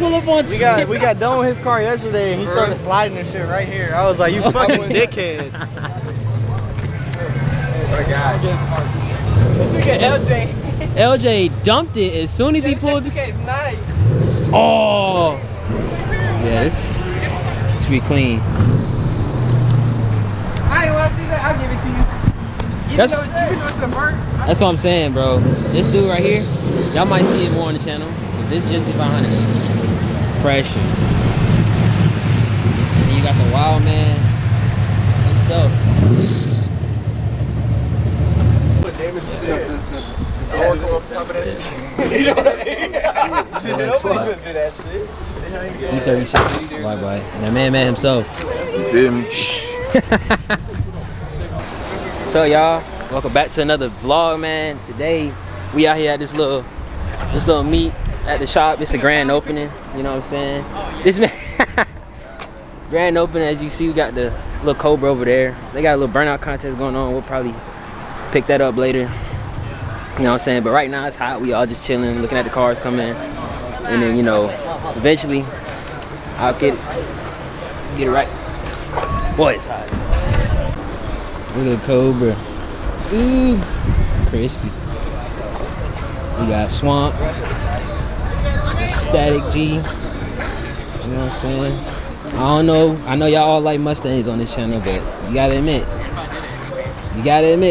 pull up on. We got done with his car yesterday, and he started sliding and shit right here. I was like, you fucking dickhead. Oh my God. This nigga LJ. LJ dumped it as soon as he pulled it. Is nice. Oh. Yeah, this be clean. I ain't want to see that. I'll give it to you. That's what I'm saying, bro. This dude right here, y'all might see it more on the channel. But this Gen Z 500 is pressure. And you got the wild man himself. I want to go up top of that shit. You know what I mean? Nobody's gonna do that shit. E36, bye. And that man himself. You feel me? So y'all, welcome back to another vlog, man. Today we out here at this little meet at the shop. It's a grand opening, you know what I'm saying? This man grand opening, as you see, we got the little Cobra over there. They got a little burnout contest going on. We'll probably pick that up later. You know what I'm saying? But right now it's hot. We all just chilling, looking at the cars come in. And then, you know, eventually I'll get it right. Boy, it's hot. Look at the Cobra. Ooh, crispy. We got Swamp, Static G. You know what I'm saying? I don't know. I know y'all all like Mustangs on this channel, but you gotta admit,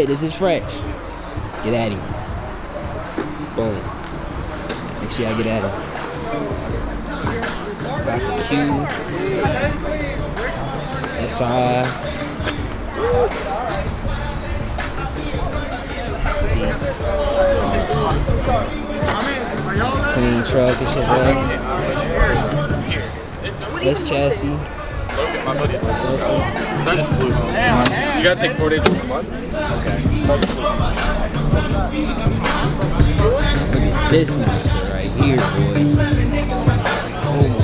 this is fresh. Get at him. Boom. Make sure I get at him. Back to Q. SI. Clean truck and shit, bro. This chassis. You gotta take 4 days off a month? Okay. Look at this monster right here, boy. Oh,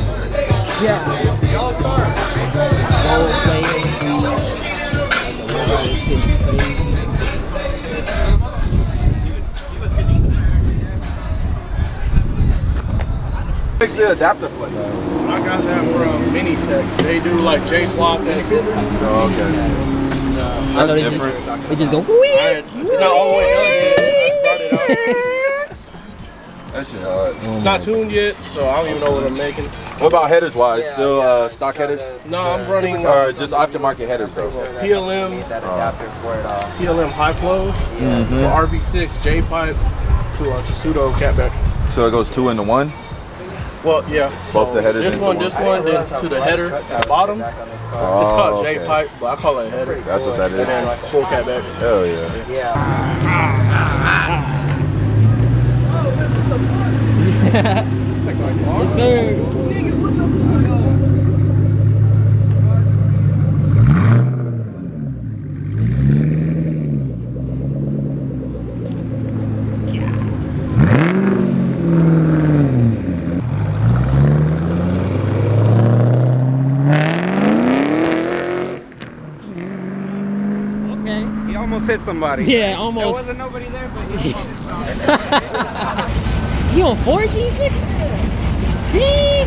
yeah. Gold player. Fix the adapter plate. I got that from Mini Tech. They do like J-Swap. Oh, okay. I know they just go wee. Not all the way done yet. I brought it out. That shit hard. Not tuned yet, so I don't even know what I'm making. What about headers wise? Still stock headers? No, I'm running Or just aftermarket headers, bro? PLM high flow for RV6 J pipe to a pseudo catback. So it goes 2 into 1? Well, yeah. Both the headers. This one, then to the header at the bottom. It's called J pipe, but I call it a header. That's what that is. And then like a full catback. Hell yeah. Yes, sir. He almost hit somebody. Yeah, almost. There wasn't nobody there, but he You on 4Gs, nigga? See?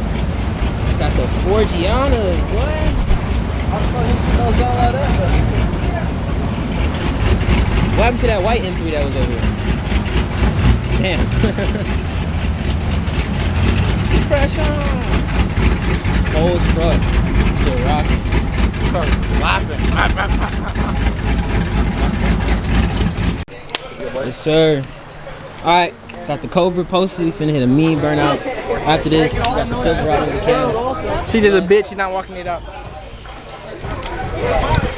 Got the 4Giana, what? What happened to that white M3 that was over here? Damn. Pressure. Whole truck. Still rocking. started laughing. Yes, sir. Alright, got the Cobra posted. We finna hit a mean burnout. After this, we got the Silverado in the can. CJ's a bitch, he's not walking it out.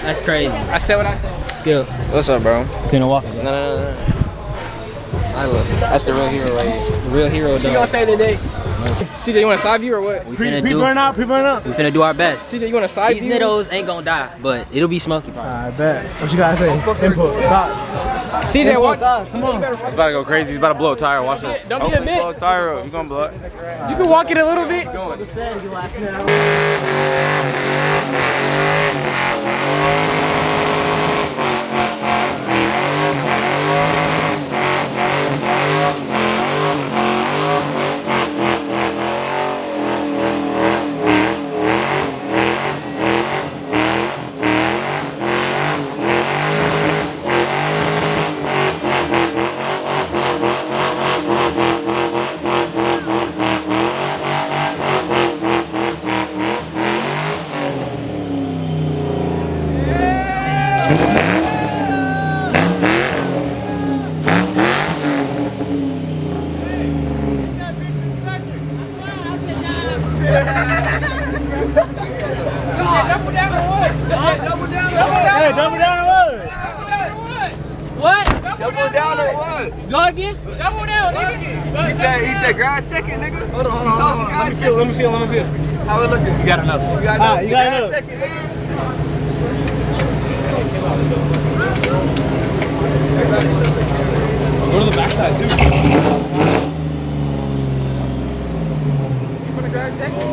That's crazy. I said what I said. Skill. What's up, bro? Finna walk it. No. I look. That's the real hero right here. The real hero, She dog. gonna say today. CJ, you want a side view or what? Pre-burn out. We finna do our best. CJ, you want a side These view? nittos ain't gonna die, but it'll be smoky. I bet. What you gotta say? Input, thoughts. CJ, walk. Come on. He's about to go crazy. He's about to blow a tire. Watch this. Don't be a Blow a bitch. tire up. He's gonna blow it. You can walk it a little bit. what? Go again? Double down, nigga. He said grind second, nigga. Hold on. Let me feel. How it looking? You got enough. You got enough. You got enough. Second, nigga. Go to the backside too. You wanna grab second?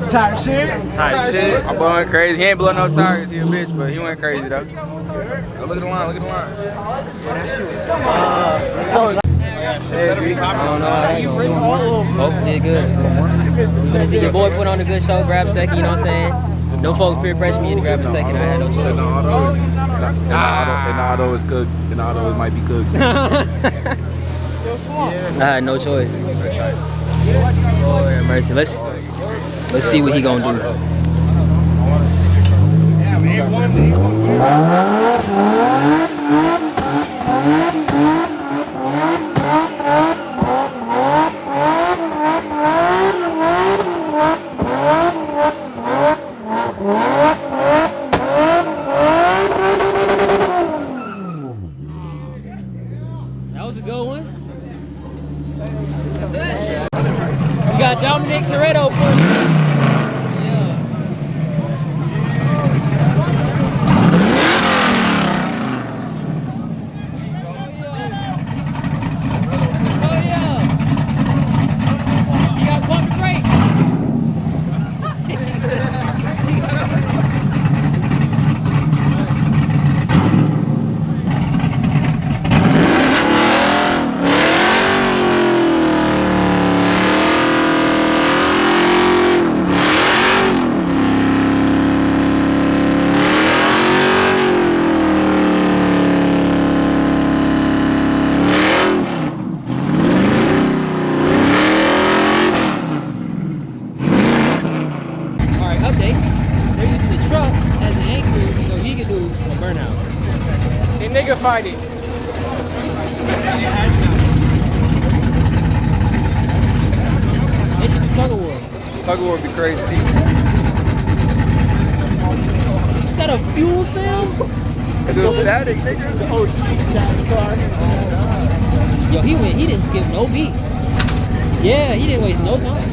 Tired shit. Tight shit. My boy went crazy. He ain't blowing no tires. He a bitch, but he went crazy though. Oh, look at the line. Look at the line. I don't know how that going. Hopefully good. But if your boy put on a good show, grab second, you know what I'm saying? No folks peer pressure me into grabbing second. I had no choice. And the auto is cooked. And the auto might be cooked. I had no choice. Lord have mercy. Let's see what he gonna do. That was a good one. You got Dominic Toretto for you. Nigga fight it. They should do tug of war. Tug of war would be crazy. Is that a fuel cell? It's a static, nigga. The OG static car. Yo, he didn't skip no beat. Yeah, he didn't waste no time.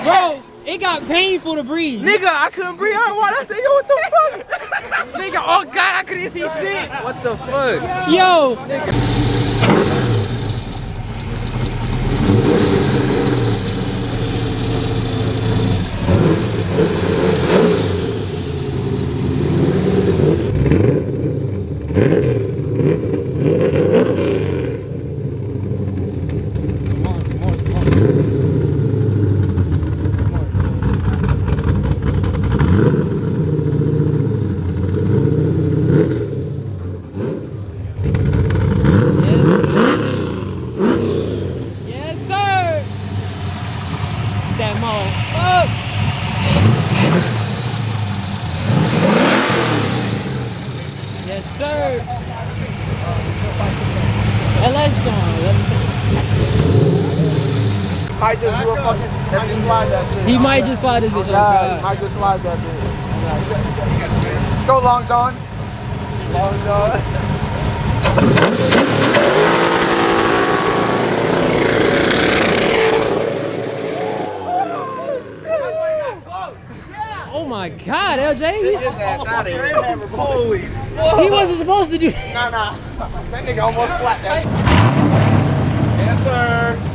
Bro, it got painful to breathe. Nigga, I couldn't breathe. I said, yo, what the fuck? Nigga, oh God, I couldn't see shit. What the fuck? Yo. that mall. Oh! Yes, sir. That light's gone. Might just do a fucking, might just slide that shit. He might just slide this bitch on God, might just slide that bitch. Let's go, Long John. Long John. Oh my God, LJ, he's Holy fuck. he wasn't supposed to do that. Nah. That nigga almost slapped that. Yes, sir.